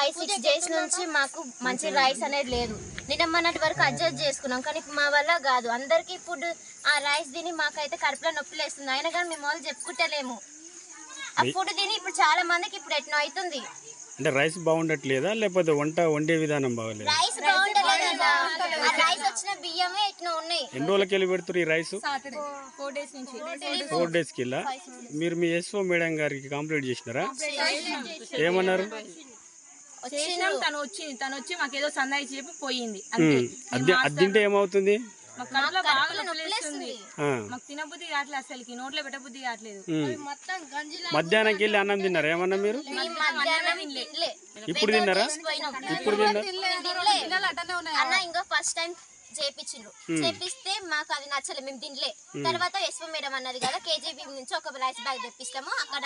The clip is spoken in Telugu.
5-6 days నుంచి మాకు మంచి రైస్ అనేది లేదు. నిన్న మొన్నటి వరకు అడ్జస్ట్ చేసుకున్నాం, కానీ మా వల్ల కాదు. అందరికీ ఫుడ్ ఆ రైస్ తిని మాకైతే కడుపులో నొప్పి లేస్తుంది. అయినా కానీ మేము వాళ్ళు చెప్పుకుంటలేము. ఆ ఫుడ్ తిని ఇప్పుడు చాలా మందికి ఇప్పుడు ఎట్నో అవుతుంది. అంటే రైస్ బాగుండట్లేదా లేకపోతే వండే విధానం బాగలేదు? రైస్ బాగుంటలేదు, రైస్ వచ్చిన బియ్యమే ఎట్నో ఉన్నాయి. ఎన్ని రోజులకి వెళ్ళి పెడుతున్నారు ఈ రైస్? 4 days కి వెళ్ళా. మీరు మీ ఎస్ఓ మేడం గారికి కంప్లైంట్ చేసినారా? ఏమన్నారు? తను వచ్చి మాకేదో సందాయి చెప్పి పోయింది. అది తింటే ఏమవుతుంది? మాకు కడుపులో బాగా నొప్పిలేస్తుంది. మాకు తినబుద్ధి కావట్లేదు, అసలుకి నోట్లో పెట్టబుద్ధి కావట్లేదు. మధ్యాహ్నంకి వెళ్ళి అన్నం తిన్నారా ఏమన్నా మీరు? ఇప్పుడు తిన్నారా? అన్న ఇంకా ఫస్ట్ టైం చేపిస్తే మాకు అది నచ్చలేదు, మేము తినలే. తర్వాత ఎస్ఓ మేడం అన్నది కదా కేజీబీ నుంచి ఒక రైస్ బ్యాగ్ తెప్పిస్తాము అక్కడ